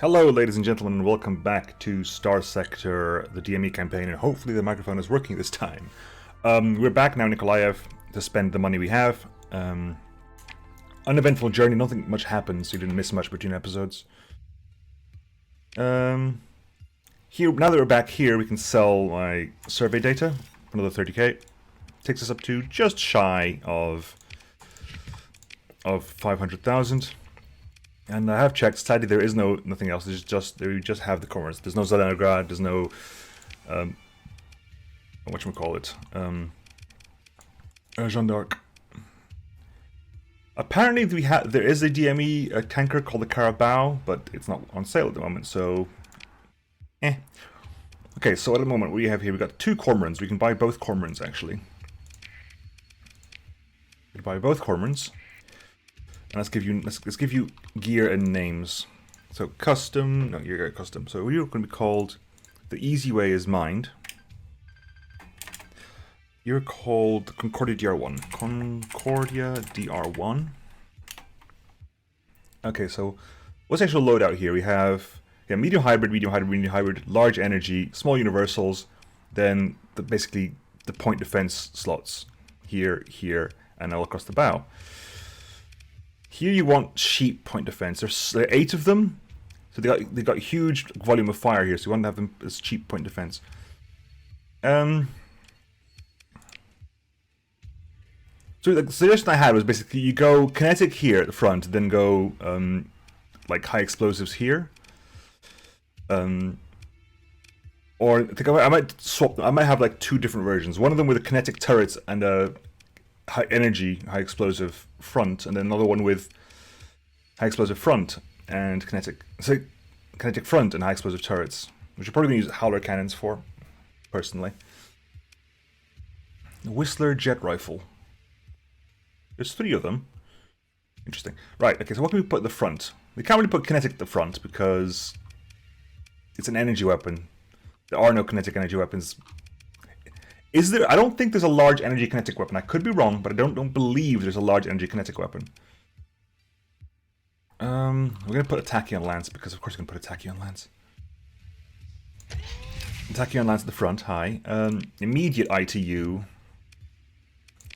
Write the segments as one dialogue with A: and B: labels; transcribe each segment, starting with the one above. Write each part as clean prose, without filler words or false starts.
A: Hello ladies and gentlemen, and welcome back to Starsector, the DME campaign, and hopefully the microphone is working this time. We're back now in Nikolaev to spend the money we have. Uneventful journey, nothing much happened, so you didn't miss much between episodes. Here, now that we're back here, we can sell my survey data for another 30k. Takes us up to just shy of 500,000. And I have checked. Sadly, there is nothing else. There's just we just have the corners. There's no Zelenograd. There's no whatchamacallit, Jeanne d'Arc. Apparently, there is a DME tanker called the Carabao, but it's not on sale at the moment. So, Okay, so at the moment, what we have here, we've got two cormorants. We can buy both cormorants actually. We can buy both cormorants. And let's give you gear and names. So custom, no, you're custom. So you're going to be called, the easy way is mined. You're called Concordia DR1. Concordia DR1. Okay, so what's the actual loadout here? We have medium hybrid, medium hybrid, medium hybrid, large energy, small universals, then basically the point defense slots here, and all across the bow. Here you want sheep point defense. There are 8 of them, so they got huge volume of fire here. So you want to have them as cheap point defense. So the suggestion I had was basically you go kinetic here at the front, then go like high explosives here. Or I think I might swap them. I might have like 2 different versions. One of them with a kinetic turrets and a high energy, high explosive front, and then another one with high explosive front and kinetic front and high explosive turrets, which you're probably going to use howler cannons for, personally. Whistler jet rifle. There's 3 of them. Interesting. Right, okay, so what can we put at the front? We can't really put kinetic at the front because it's an energy weapon. There are no kinetic energy weapons. Is there? I don't think there's a large energy kinetic weapon. I could be wrong, but I don't believe there's a large energy kinetic weapon. We're going to put a tachyon lance, because of course we're going to put a tachyon lance. Tachyon lance at the front, high. Immediate ITU.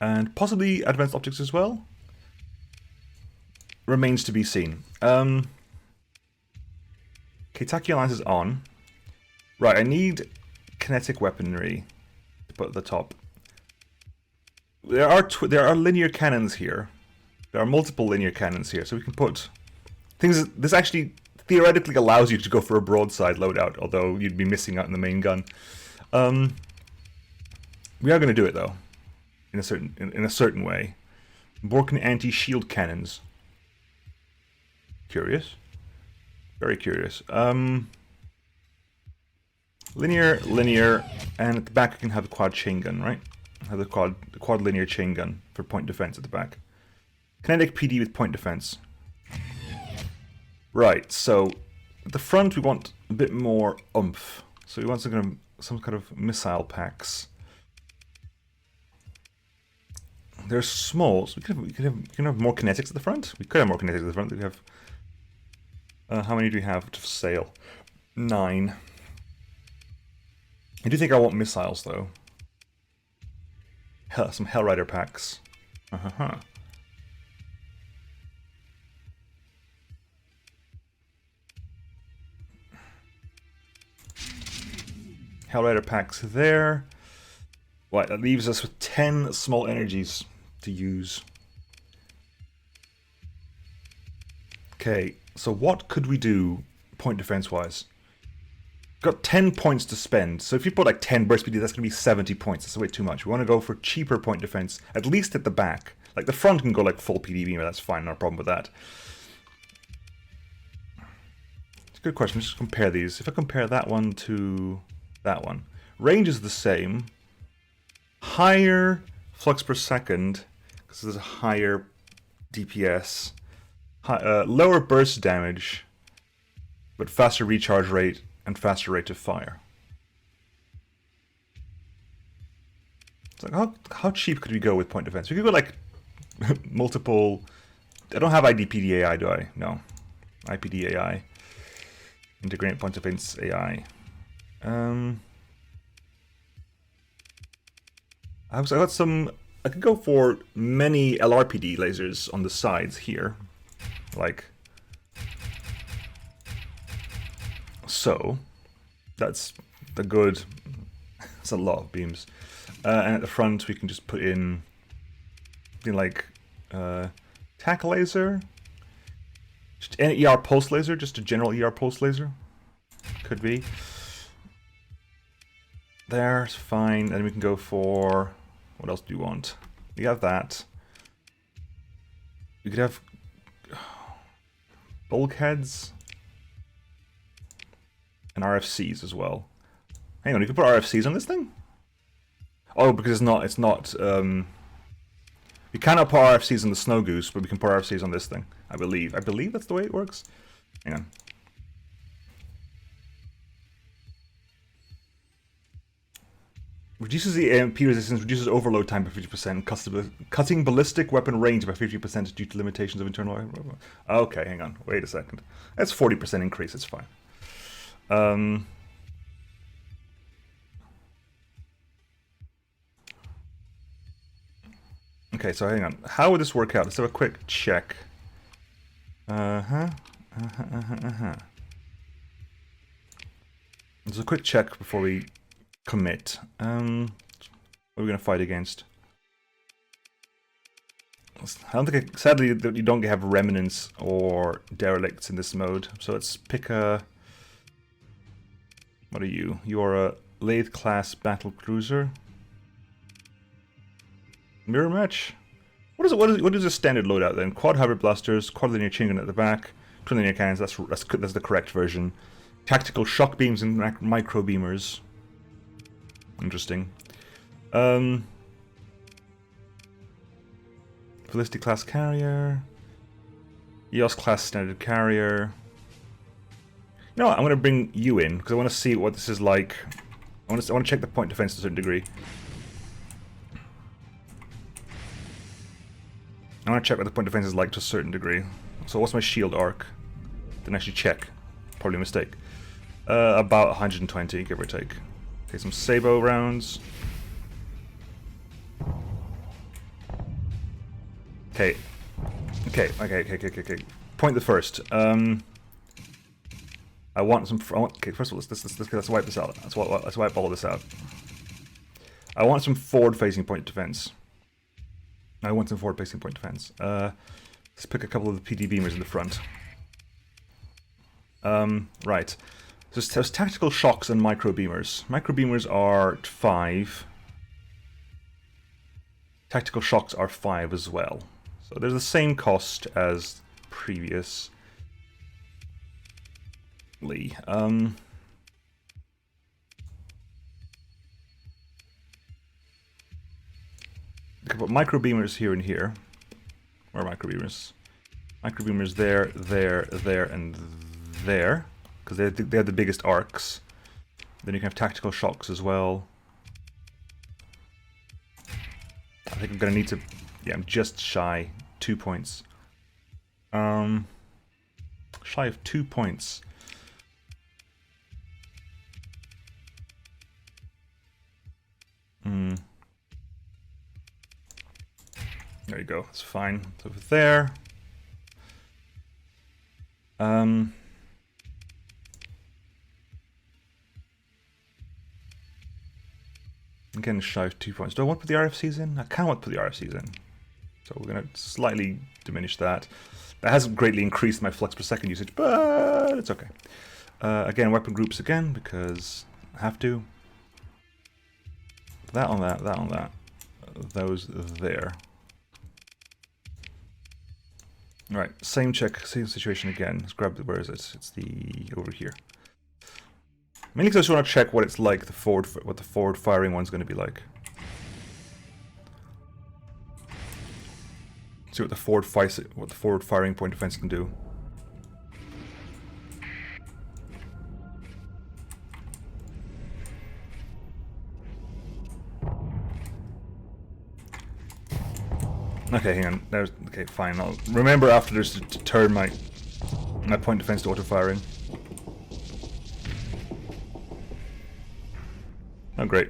A: And possibly advanced optics as well. Remains to be seen. Okay, tachyon lance is on. Right, I need kinetic weaponry to put at the top. There are linear cannons here. There are multiple linear cannons here, so we can put things. This actually theoretically allows you to go for a broadside loadout, although you'd be missing out on the main gun. We are going to do it though, in a certain way. Borken anti-shield cannons. Curious, very curious. Linear, and at the back you can have a quad chain gun, right? Have the quad linear chain gun for point defense at the back. Kinetic PD with point defense. Right, so at the front we want a bit more oomph. So we want some kind of missile packs. They're small, so we can have more kinetics at the front. We could have more kinetics at the front. We have how many do we have to sale? 9. I do think I want missiles though. Some Hellrider packs. Hellrider packs there. Right, that leaves us with 10 small energies to use. Okay, so what could we do point defense wise? Got 10 points to spend, so if you put like 10 burst speed, that's going to be 70 points. That's way too much. We want to go for cheaper point defense, at least at the back. Like the front can go like full PD beam, that's fine, no problem with that. It's a good question. Let's just compare these. If I compare that one to that one, range is the same. Higher flux per second, because there's a higher DPS. Lower burst damage, but faster recharge rate and faster rate of fire. It's like, how cheap could we go with point defense? We could go like multiple. I don't have IDPDAI, do I? No. IPDAI. Integrate point of defense AI. I got some. I could go for many LRPD lasers on the sides here, like so. That's the good. That's a lot of beams. And at the front, we can just put in something like tack laser, just an ER pulse laser, just a general ER pulse laser. Could be. There's fine. And we can go for, what else do you want? We have that. We could have bulkheads and RFCs as well. Hang on, you can put RFCs on this thing? Oh, because it's not. We cannot put RFCs on the Snow Goose, but we can put RFCs on this thing. I believe. I believe that's the way it works. Hang on. Reduces the AMP resistance, reduces overload time by 50%, cutting ballistic weapon range by 50% due to limitations of internal... Okay, hang on. Wait a second. That's 40% increase. It's fine. Okay, so hang on. How would this work out? Let's have a quick check. There's a quick check before we commit. What are we going to fight against? I don't think, sadly, you don't have remnants or derelicts in this mode. So let's pick a... What are you? You're a Lathe class battle cruiser. Mirror match. What is a standard loadout then? Quad hybrid blasters, quad linear chain gun at the back, twin linear cannons. That's the correct version. Tactical shock beams and micro beamers. Interesting. Ballistic class carrier. EOS class standard carrier. You know what? I'm going to bring you in because I want to see what this is like. I want to check the point defense to a certain degree. I want to check what the point defense is like to a certain degree. So what's my shield arc? Didn't actually check. Probably a mistake. About 120, give or take. Okay, some Sabo rounds. Okay. Point the first. I want some. Okay, first of all, let's wipe this out. Let's wipe all of this out. I want some forward-facing point defense. Let's pick a couple of the PD beamers in the front. Right. So there's tactical shocks and micro beamers. Micro beamers are 5. Tactical shocks are 5 as well. So they're the same cost as previously. You can put micro beamers here and here. Where are micro beamers? Micro beamers there, and there. Because they have the biggest arcs. Then you can have tactical shocks as well. I think I'm going to need to... Yeah, I'm just shy. 2 points. Shy of 2 points. There you go. That's fine. It's over there. Again, shy of 2 points. Do I want to put the RFCs in? I kind of want to put the RFCs in. So we're going to slightly diminish that. That hasn't greatly increased my flux per second usage, but it's okay. Again, weapon groups again, because I have to. That on that, that on that. Those there. Alright, same check, same situation again. Let's grab the, where is it? It's the, over here. Mainly because I just want to check what it's like, what the forward firing one's going to be like. See what the forward firing point defense can do. Okay, hang on. There's, okay, fine. I'll remember after this to turn my point defense to auto firing. Oh, great.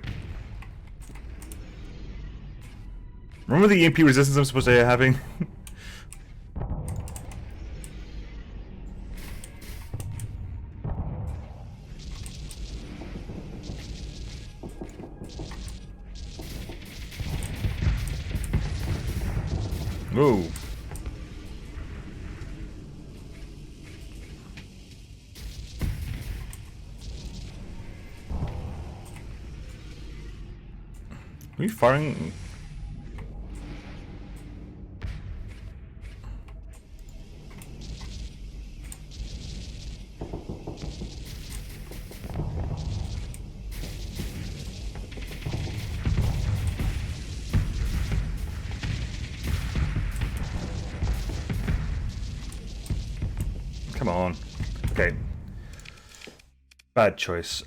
A: Remember the EMP resistance I'm supposed to be having? Whoa. Are we firing? Come on. Okay. Bad choice.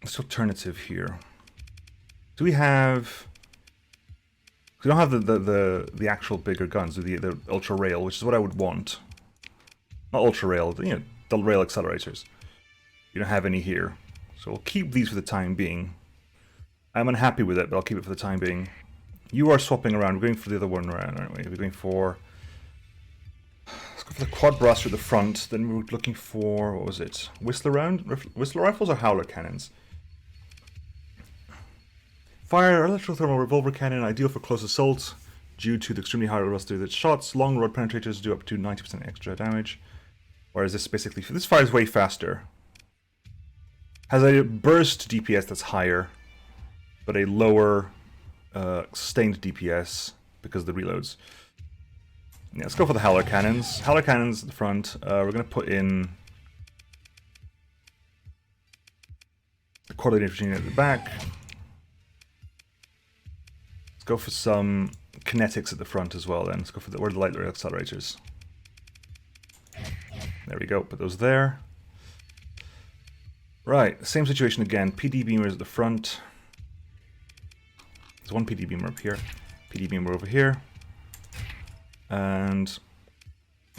A: What's alternative here? Do we have? We don't have the actual bigger guns, the ultra rail, which is what I would want. Not ultra rail, you know, the rail accelerators. You don't have any here, so we'll keep these for the time being. I'm unhappy with it, but I'll keep it for the time being. You are swapping around. We're going for the other one around, aren't we? We're going for... Let's go for the quad blaster at the front. Then we're looking for... What was it? Whistler round? Whistler rifles or howler cannons? Fire electrothermal revolver cannon, ideal for close assault due to the extremely high rust of its shots. Long rod penetrators do up to 90% extra damage. Whereas this basically... This fires way faster. Has a burst DPS that's higher, but a lower... sustained DPS because of the reloads. Yeah, let's go for the howler cannons. Howler cannons at the front. We're going to put in the coordinator machine at the back. Let's go for some kinetics at the front as well. Then let's go for the light rail accelerators. There we go. Put those there. Right, same situation again. PD beamers at the front. There's one PD beamer up here, PD beamer over here, and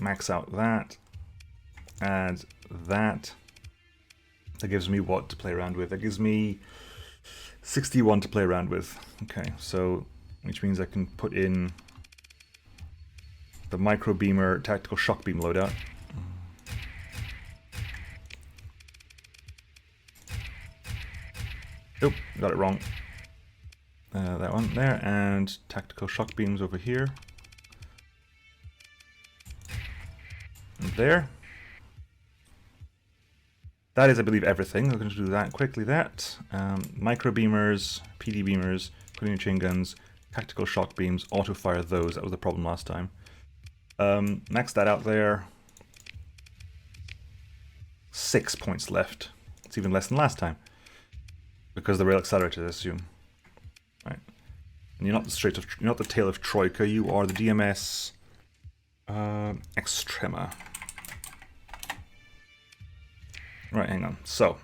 A: max out that, add that. That gives me what to play around with? That gives me 61 to play around with. Okay, so which means I can put in the micro beamer tactical shock beam loadout. Oop, got it wrong. That one there, and tactical shock beams over here. And there. That is, I believe, everything. I'm going to do that quickly. That. Micro beamers, PD beamers, putting in chain guns, tactical shock beams, auto fire those. That was the problem last time. Max that out there. 6 points left. It's even less than last time. Because the rail accelerator, I assume. Right. And you're not you're not the tail of Troika, you are the DMS Extrema. Right, hang on. So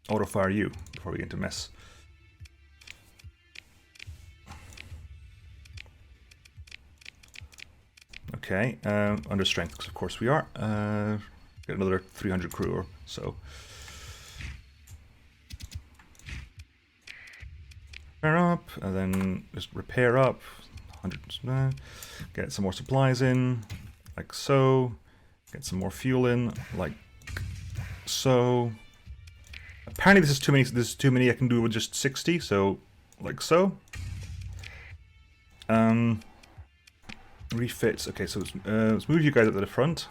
A: auto fire you before we get into mess. Okay, under strength, because of course we are. Get another 300 crew or so. Repair up, and then just repair up. 100. Get some more supplies in, like so. Get some more fuel in, like so. Apparently this is too many. This is too many. I can do it with just 60. So, like so. Refits. Okay, so let's move you guys up to the front.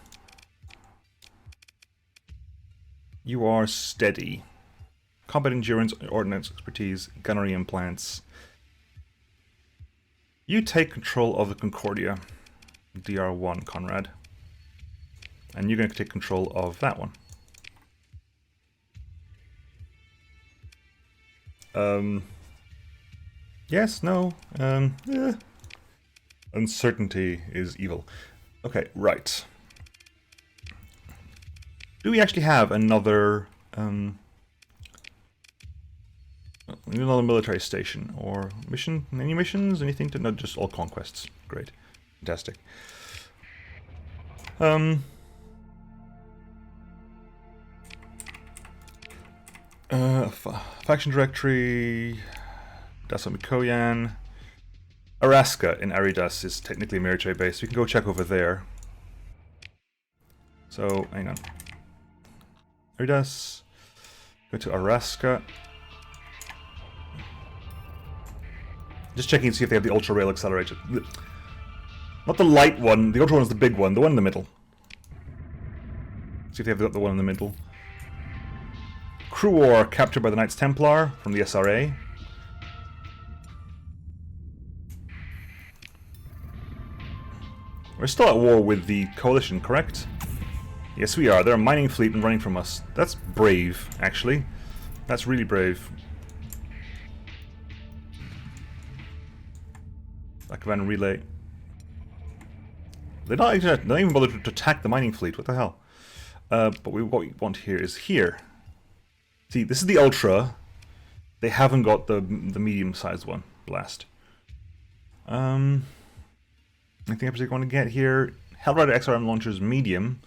A: You are steady. Combat endurance, ordnance expertise, gunnery implants. You take control of the Concordia, DR1, Conrad. And you're going to take control of that one. Yes, no, yeah. Uncertainty is evil. Okay, right. Do we actually have another another military station or mission? Any missions? Anything to? No, just all conquests. Great, fantastic. Faction directory, Dassault-Mikoyan. Araska in Aridas is technically a military base. We can go check over there. So, hang on. Aridas. Go to Araska. Just checking to see if they have the Ultra Rail Accelerator. Not the light one. The Ultra one is the big one. The one in the middle. See if they have got the one in the middle. Crew War captured by the Knights Templar from the SRA. We're still at war with the Coalition, correct? Yes, we are. They're a mining fleet and running from us. That's brave, actually. That's really brave. Black Van Relay. They're not even bothered to attack the mining fleet. What the hell? But what we want here is here. See, this is the Ultra. They haven't got the medium-sized one. Blast. Anything I particularly want to get here? Hellrider XRM launchers medium.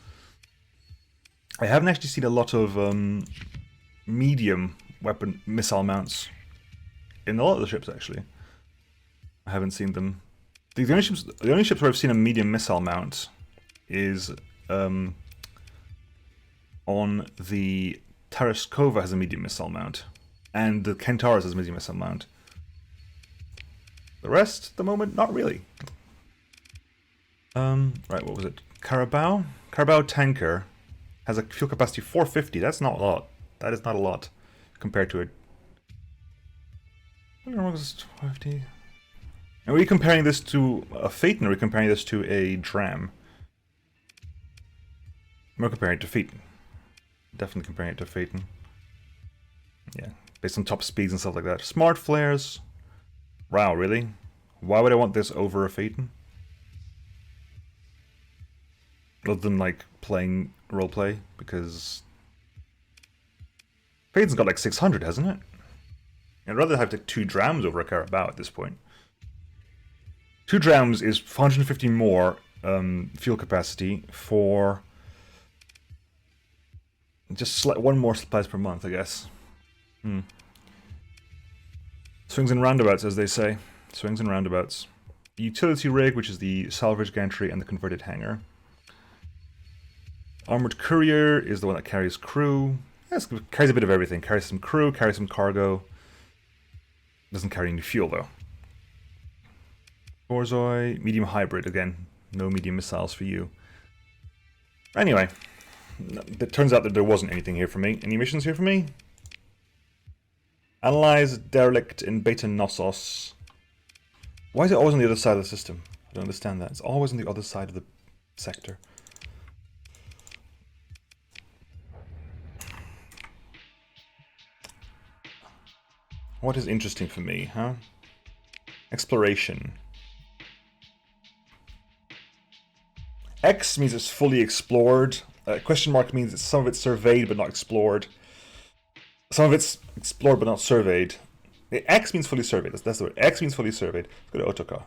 A: I haven't actually seen a lot of medium weapon missile mounts in a lot of the ships, actually. I haven't seen them. The only ships where I've seen a medium missile mount is on the Tarascova has a medium missile mount, and the Kentaurus has a medium missile mount. The rest, at the moment, not really. Right, what was it? Carabao? Carabao tanker has a fuel capacity 450. That's not a lot. That is not a lot compared to it. Are we comparing this to a Phaeton, or are we comparing this to a Dram? We're comparing it to Phaeton. Definitely comparing it to Phaeton. Yeah, based on top speeds and stuff like that. Smart flares. Wow, really? Why would I want this over a Phaeton? Other than, like, playing roleplay, because Phaeton's got like 600, hasn't it? I'd rather have like 2 Drams over a Carabao at this point. 2 Drams is 150 more fuel capacity for just one more supplies per month, I guess. Swings and roundabouts, as they say. Swings and roundabouts. Utility rig, which is the salvage gantry and the converted hangar. Armored courier is the one that carries crew. Yes, carries a bit of everything. Carries some crew, carries some cargo. Doesn't carry any fuel, though. Borzoi, medium hybrid. Again, no medium missiles for you. Anyway, it turns out that there wasn't anything here for me. Any missions here for me? Analyze derelict in Beta Knossos. Why is it always on the other side of the system? I don't understand that. It's always on the other side of the sector. What is interesting for me, huh? Exploration. X means it's fully explored. Question mark means that some of it's surveyed but not explored. Some of it's explored but not surveyed. The X means fully surveyed. That's the word. X means fully surveyed. Let's go to Otoka.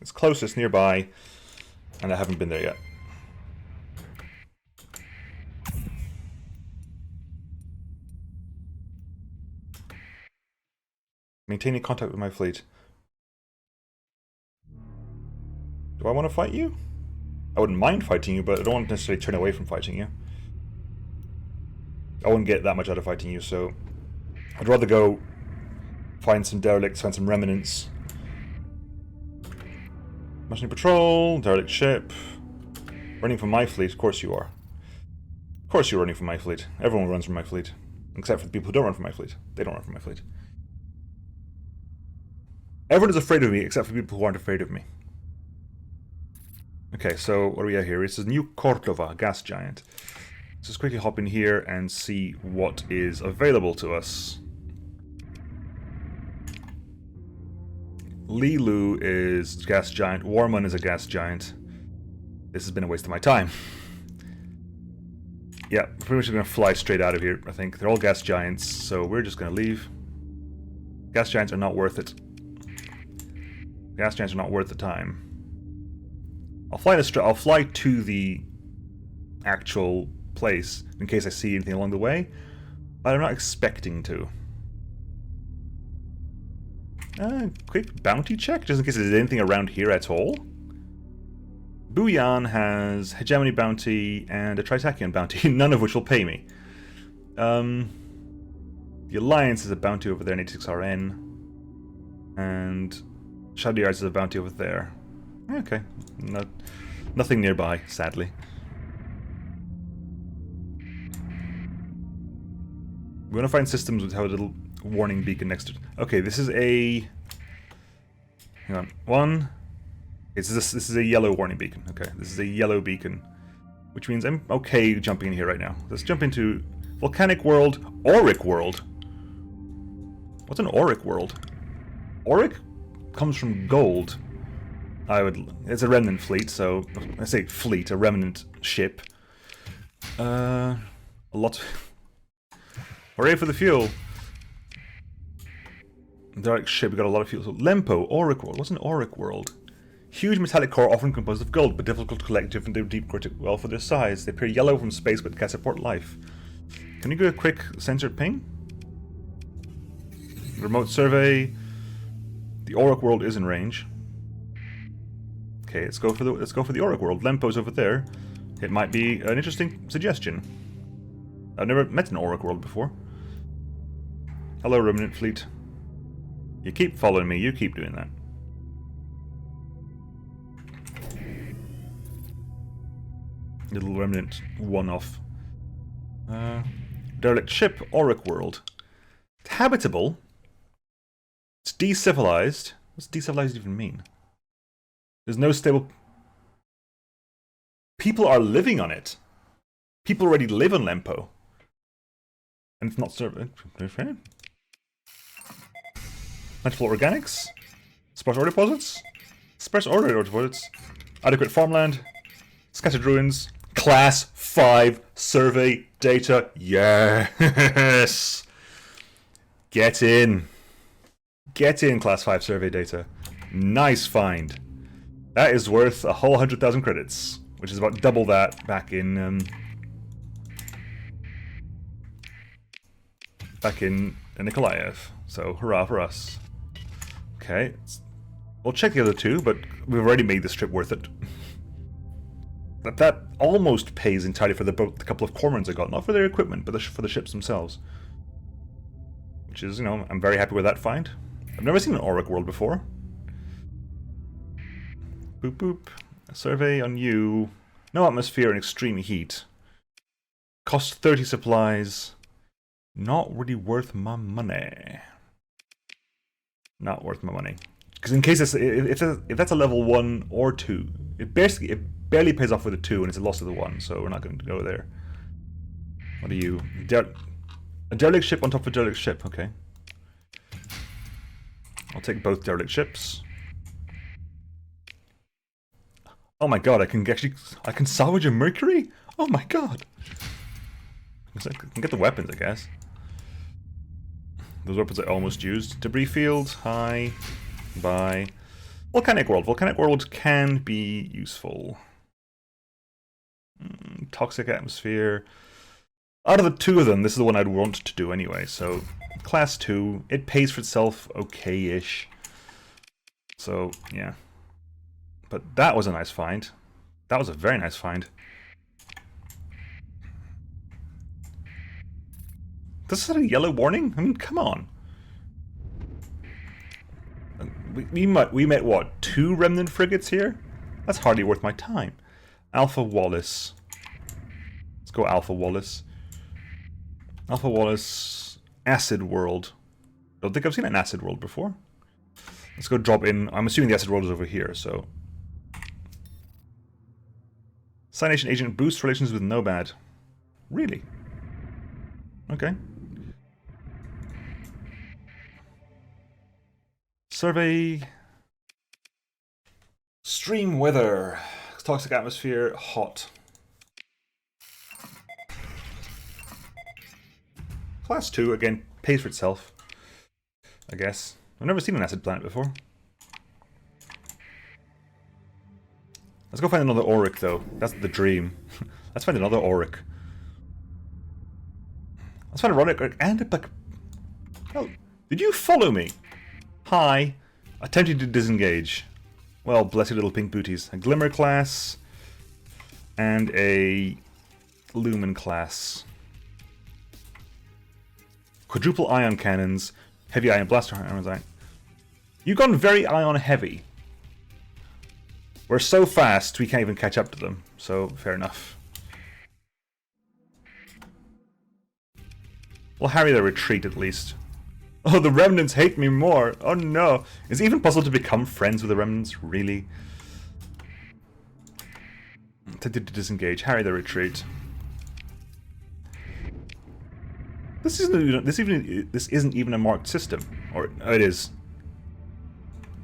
A: It's closest nearby, and I haven't been there yet. Maintaining contact with my fleet. Do I want to fight you? I wouldn't mind fighting you, but I don't want to necessarily turn away from fighting you. I wouldn't get that much out of fighting you, so I'd rather go find some derelicts, find some remnants. Mercenary patrol, derelict ship. Running from my fleet, of course you are. Of course you're running from my fleet. Everyone runs from my fleet. Except for the people who don't run from my fleet. They don't run from my fleet. Everyone is afraid of me, except for people who aren't afraid of me. Okay, so what do we have here? This is New Cordova, gas giant. Let's just quickly hop in here and see what is available to us. Lilu is gas giant. Warman is a gas giant. This has been a waste of my time. Yeah, we're pretty much going to fly straight out of here, I think. They're all gas giants, so we're just going to leave. Gas giants are not worth it. Gas giants are not worth the time. I'll fly to the actual place in case I see anything along the way, but I'm not expecting to. Quick bounty check, just in case there's anything around here at all. Buyan has hegemony bounty and a Tritachian bounty, none of which will pay me. The Alliance has a bounty over there in 86RN, and Shadow Yards has a bounty over there. Okay, nothing nearby, sadly. We want to find systems with how a little warning beacon next to it. Okay, this is a... Hang on. One... This is a yellow warning beacon. Okay, this is a yellow beacon. Which means I'm okay jumping in here right now. Let's jump into Volcanic World, Auric World. What's an Auric World? Auric comes from gold. It's a remnant fleet, so... I say fleet, a remnant ship. A lot... Hooray for the fuel! Dark ship, we got a lot of fuel. So Lempo, Auric World. What's an Auric World? Huge metallic core often composed of gold, but difficult to collect and deep critical well for their size. They appear yellow from space but can support life. Can you do a quick sensor ping? Remote survey. The Auric World is in range. Okay, let's go for the Auric World. Lempo's over there. It might be an interesting suggestion. I've never met an Auric World before. Hello, Remnant Fleet. You keep following me, you keep doing that. Little Remnant one-off. Derelict ship, Auric World. It's habitable. It's decivilized. What's decivilized even mean? There's no stable... People are living on it. People already live on Lempo. And it's not served. Plentiful organics. Sparse ore deposits. Sparse ore deposits. Adequate farmland. Scattered ruins. Class 5 survey data. Yes! Get in. Get in, Class 5 survey data. Nice find. That is worth a whole 100,000 credits, which is about double that back in Nikolaev. So, hurrah for us. Okay. We'll check the other two, but we've already made this trip worth it. That almost pays entirely for the couple of cormorants I got. Not for their equipment, but for the ships themselves. Which is, you know, I'm very happy with that find. I've never seen an Auric World before. Boop boop. A survey on you. No atmosphere and extreme heat. Cost 30 supplies. Not really worth my money. Not worth my money. Because in case if that's a level 1 or 2, it barely pays off with a 2 and it's a loss of the 1, so we're not going to go there. What are you? A derelict ship on top of a derelict ship, okay. I'll take both derelict ships. Oh my god, I can salvage a Mercury? Oh my god! I can get the weapons, I guess. Those weapons I almost used. Debris field, hi, bye. Volcanic World. Volcanic World can be useful. Toxic atmosphere. Out of the two of them, this is the one I'd want to do anyway, so... Class 2, it pays for itself okay-ish. So, yeah. But that was a nice find. That was a very nice find. This is a yellow warning? I mean, come on. We met what, 2 remnant frigates here? That's hardly worth my time. Alpha Wallace. Let's go Alpha Wallace. Alpha Wallace, Acid World. Don't think I've seen an Acid World before. Let's go drop in. I'm assuming the Acid World is over here, so. Cyanation agent boosts relations with Nobad. Really? Okay. Survey. Stream weather. Toxic atmosphere, hot. Class 2, again, pays for itself. I guess. I've never seen an acid planet before. Let's go find another Auric, though. That's the dream. Let's find another Auric. Let's find a Auric and like. Oh, did you follow me? Hi. Attempting to disengage. Well, bless your little pink booties. A Glimmer class and a Lumen class. Quadruple ion cannons, heavy ion blaster armors. You've gone very ion heavy. We're so fast we can't even catch up to them, so fair enough. We'll harry their retreat at least. Oh, the remnants hate me more. Oh no. Is it even possible to become friends with the remnants? Really? Tempted to disengage. Harry their retreat. This isn't even a marked system. Or oh, it is.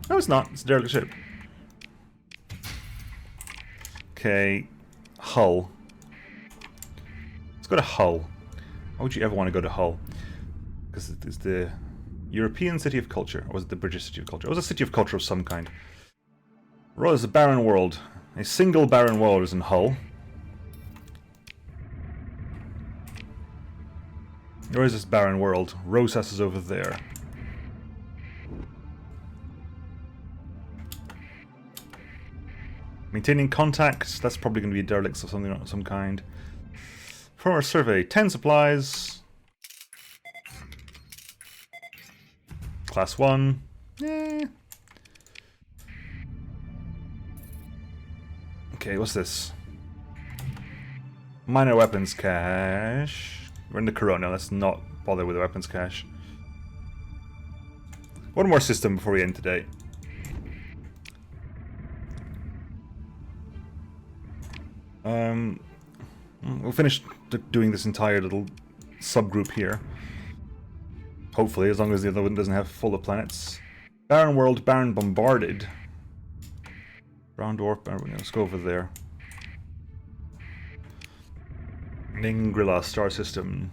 A: No, it's not. It's a derelict ship. Okay. Hull. Let's go to Hull. Why would you ever want to go to Hull? Because it is the European City of Culture. Or was it the British City of Culture? It was a City of Culture of some kind. World is a barren world. A single barren world is in Hull. Where is this barren world? Rosas is over there. Maintaining contacts. That's probably going to be derelicts of something of some kind. For our survey, 10 supplies. Class 1. Okay, what's this? Minor weapons cache. We're in the Corona, let's not bother with the weapons cache. One more system before we end today. We'll finish doing this entire little subgroup here. Hopefully, as long as the other one doesn't have full of planets. Barren world, barren bombarded. Brown dwarf, let's go over there. Ningrilla star system.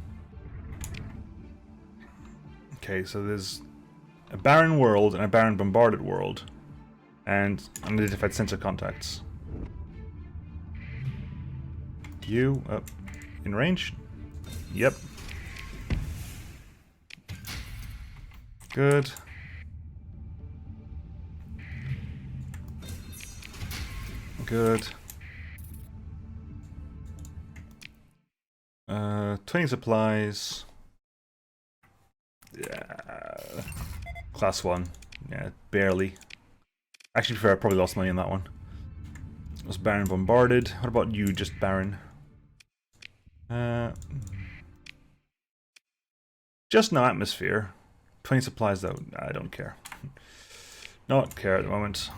A: Okay, so there's a barren world and a barren bombarded world. And unidentified sensor contacts. You up in range? Yep. Good. Good. 20 supplies. Yeah. Class 1. Yeah, barely. Actually, fair, I probably lost money on that one. It was Baron bombarded. What about you, just Baron? Just no atmosphere. 20 supplies though, I don't care. Not care at the moment.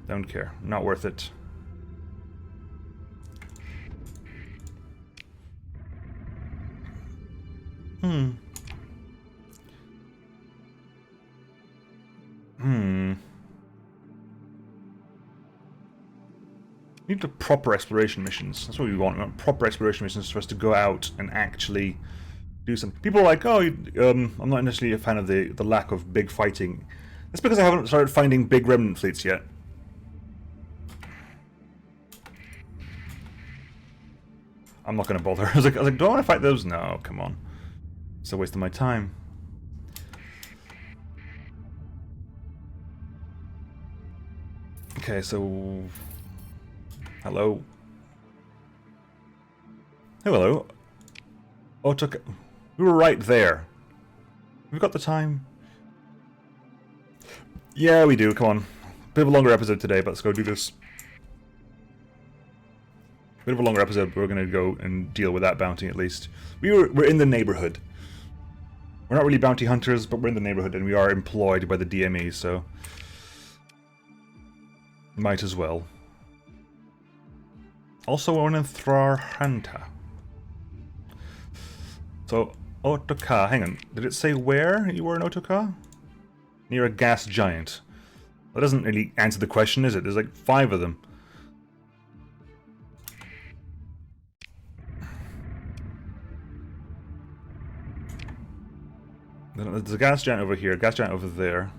A: Don't care. Not worth it. Need the proper exploration missions. That's what we want. We want proper exploration missions for us to go out and actually do something. People are like, oh, I'm not necessarily a fan of the lack of big fighting. That's because I haven't started finding big remnant fleets yet. I'm not going to bother. I was like, do I want to fight those? No, come on. It's a waste of my time. Okay, so... Hello. Oh, hello. We were right there. We've got the time. Yeah, we do. Come on. Bit of a longer episode today, but let's go do this. Bit of a longer episode, but we're going to go and deal with that bounty at least. We're in the neighborhood. We're not really bounty hunters, but we're in the neighborhood, and we are employed by the DME, so... Might as well. Also, we're in Thrarhanta. So, Otoka, hang on. Did it say where you were in Otoka? Near a gas giant. That doesn't really answer the question, is it? There's like 5 of them. There's a gas giant over here, a gas giant over there.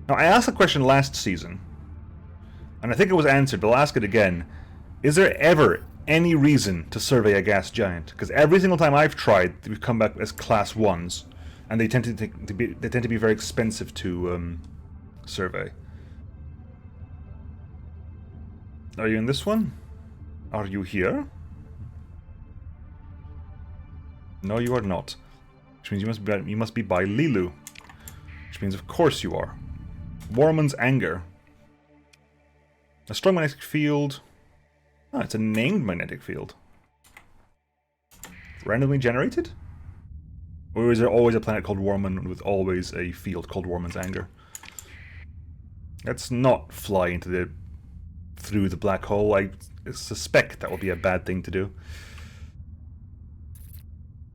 A: Now, I asked a question last season, and I think it was answered, but I'll ask it again. Is there ever any reason to survey a gas giant? Because every single time I've tried, we've come back as class 1s, and they tend to be very expensive to survey. Are you in this one? Are you here? No, you are not. Which means you must be by Lilu. Which means of course you are. Warman's Anger. A strong magnetic field. Oh, it's a named magnetic field. Randomly generated? Or is there always a planet called Warman with always a field called Warman's Anger? Let's not fly into through the black hole. I suspect that will be a bad thing to do.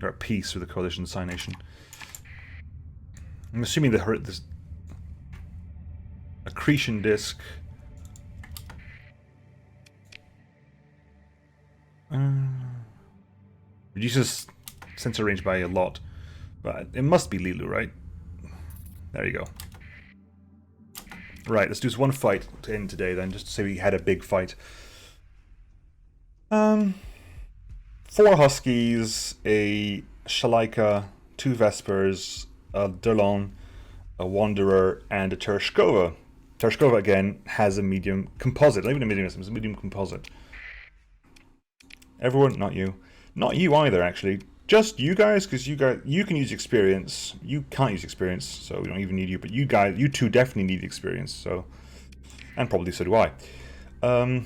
A: Or at peace with the Coalition Signation. I'm assuming this accretion disk. Reduces sensor range by a lot. But it must be Lilu, right? There you go. Right, let's do this one fight to end today then, just to say we had a big fight. 4 Huskies, a Shalaika, 2 Vespers, a Durlon, a Wanderer, and a Tereshkova. Tereshkova, again, has a medium composite. Not even a medium, it's a medium composite. Everyone, not you. Not you either, actually. Just you guys, because you can use experience. You can't use experience, so we don't even need you. But you guys, you two definitely need experience, so... And probably so do I. Are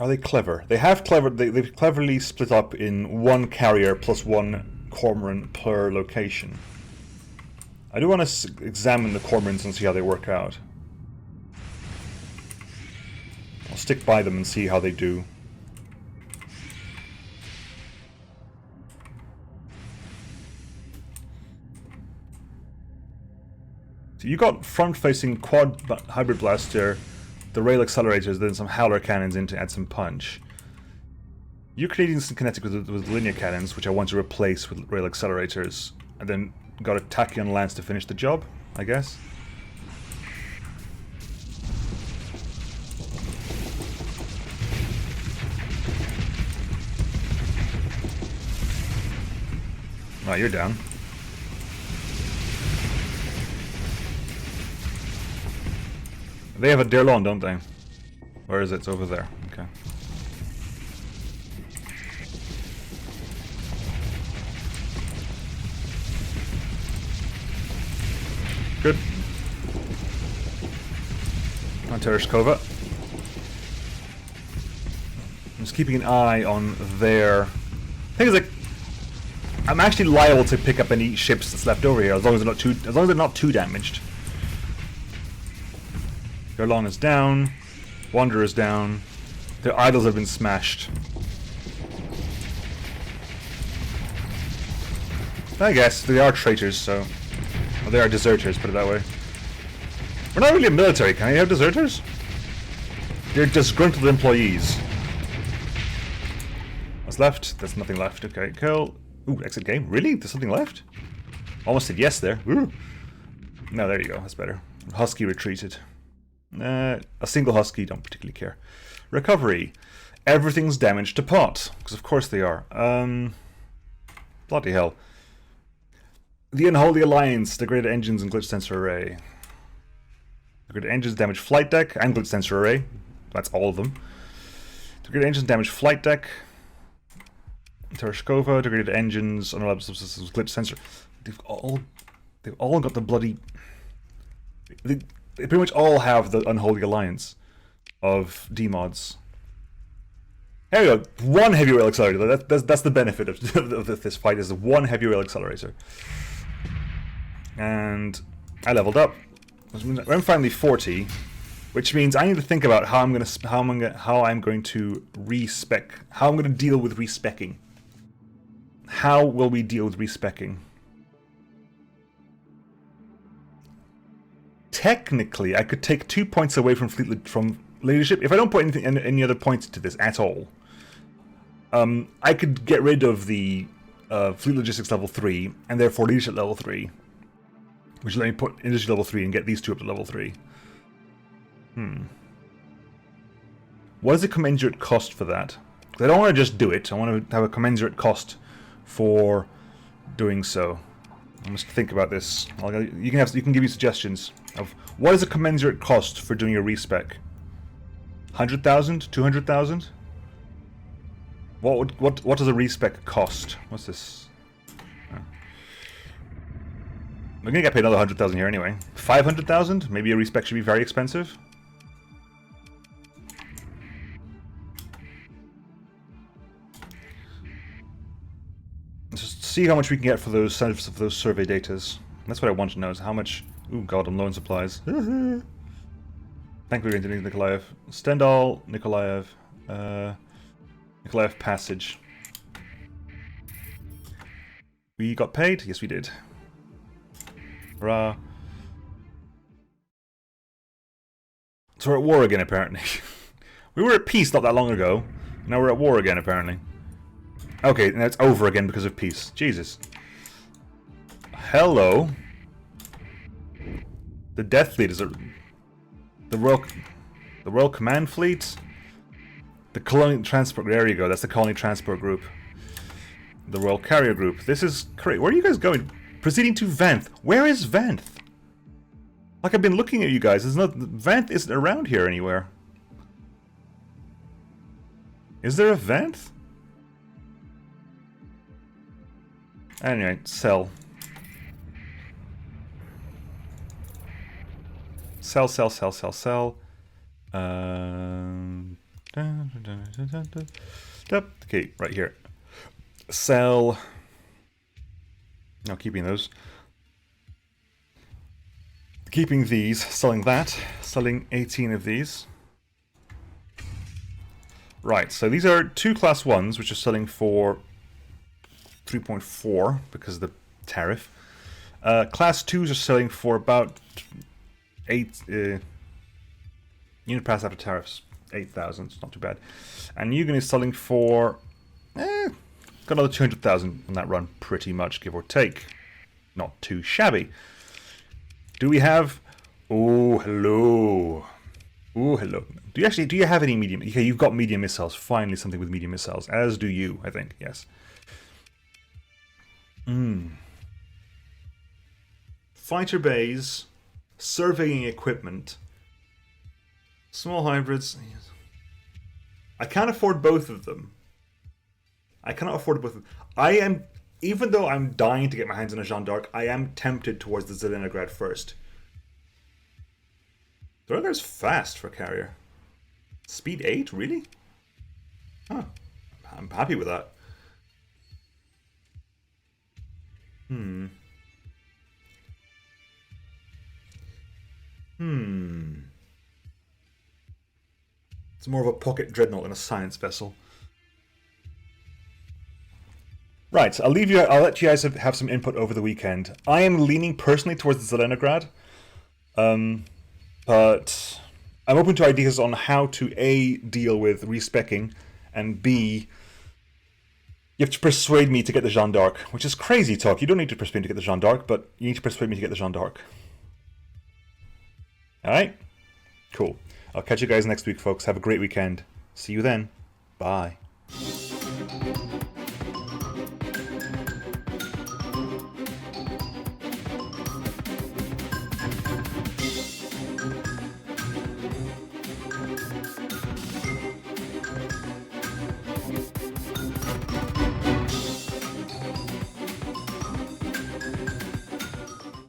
A: they clever? They've cleverly split up in 1 carrier plus 1 cormorant per location. I do want to examine the cormorants and see how they work out. I'll stick by them and see how they do. So you got front-facing quad hybrid blaster, the rail accelerators, then some howler cannons in to add some punch. You're creating some kinetic with linear cannons, which I want to replace with rail accelerators, and then got a tachyon lance to finish the job, I guess. Oh, you're down. They have a Derlon, don't they? Where is it? It's over there. Okay. Good. On Tereshkova. I'm just keeping an eye on their... thing is, like, I'm actually liable to pick up any ships that's left over here as long as they're not too damaged. Garlon is down. Wanderer is down. Their idols have been smashed. I guess they are traitors, so... well, they are deserters, put it that way. We're not really a military, can you have deserters? They're disgruntled employees. What's left? There's nothing left. Okay, kill. Ooh, exit game. Really? There's something left? Almost said yes there. Ooh. No, there you go. That's better. Husky retreated. A single Husky, don't particularly care. Recovery. Everything's damaged to pot. Because of course they are. Bloody hell. The Unholy Alliance. Degraded engines and glitch sensor array. Degraded engines damage flight deck and glitch sensor array. That's all of them. Degraded engines damage flight deck. Tereshkova, degraded engines, unreliable subsystems, glitch sensor. They've all got the bloody... They pretty much all have the Unholy Alliance of D-mods. There we go. 1 heavy rail accelerator. That's the benefit of this fight, is 1 heavy rail accelerator. And I leveled up. I'm finally 40, which means I need to think about how I'm going to respec, how I'm going to deal with respecking. How will we deal with respecking? Technically, I could take 2 points away from leadership if I don't put any other points into this at all. I could get rid of the fleet logistics level 3 and therefore leadership level 3, which let me put industry level 3 and get these two up to level 3. What is the commensurate cost for that? Because I don't want to just do it. I want to have a commensurate cost for doing so. I must think about this. You can give me suggestions of what is a commensurate cost for doing a respec. 100,000? 200,000? What does a respec cost? What's this? Oh. I'm gonna get paid another 100,000 here anyway. 500,000? Maybe a respec should be very expensive. Just see how much we can get for those survey datas. That's what I want to know, is how much... Ooh, god, I'm low on supplies. Thank you, Nikolaev. Stendhal, Nikolaev. Nikolaev Passage. We got paid? Yes, we did. Hurrah. So we're at war again, apparently. We were at peace not that long ago. Now we're at war again, apparently. Okay, now it's over again because of peace. Jesus. Hello. The Death Fleet is a... The Royal Command Fleet? The Colonial Transport... There you go, that's the Colonial Transport Group. The Royal Carrier Group. This is great. Where are you guys going? Proceeding to Vanth. Where is Vanth? Like, I've been looking at you guys. There's no... Vanth isn't around here anywhere. Is there a Vanth? Anyway, sell. Sell, sell, sell, sell, sell. Okay, right here. Sell. No, keeping those. Keeping these, selling that, selling 18 of these. Right, so these are two class 1s, which are selling for 3.4 because of the tariff. Class 2s are selling for about 8 unit price after tariffs, 8,000. It's not too bad. And Yugen is selling for got another 200,000 on that run, pretty much, give or take. Not too shabby. Do we have? Oh, hello. Oh, hello. Do you have any medium? Okay, you've got medium missiles. Finally, something with medium missiles. As do you, I think. Yes. Fighter bays, surveying equipment, small hybrids. I can't afford both of them. I cannot afford both of them. I am, even though I'm dying to get my hands on a Jeanne d'Arc, I am tempted towards the Zelenograd first. Zelenograd's fast for a carrier. Speed 8, really? Huh. I'm happy with that. It's more of a pocket dreadnought than a science vessel. Right, I'll let you guys have some input over the weekend. I am leaning personally towards the Zelenograd, but I'm open to ideas on how to A, deal with respecking, and B, you have to persuade me to get the Jeanne d'Arc, which is crazy talk. You don't need to persuade me to get the Jeanne d'Arc, but you need to persuade me to get the Jeanne d'Arc. Alright? Cool. I'll catch you guys next week, folks. Have a great weekend. See you then. Bye.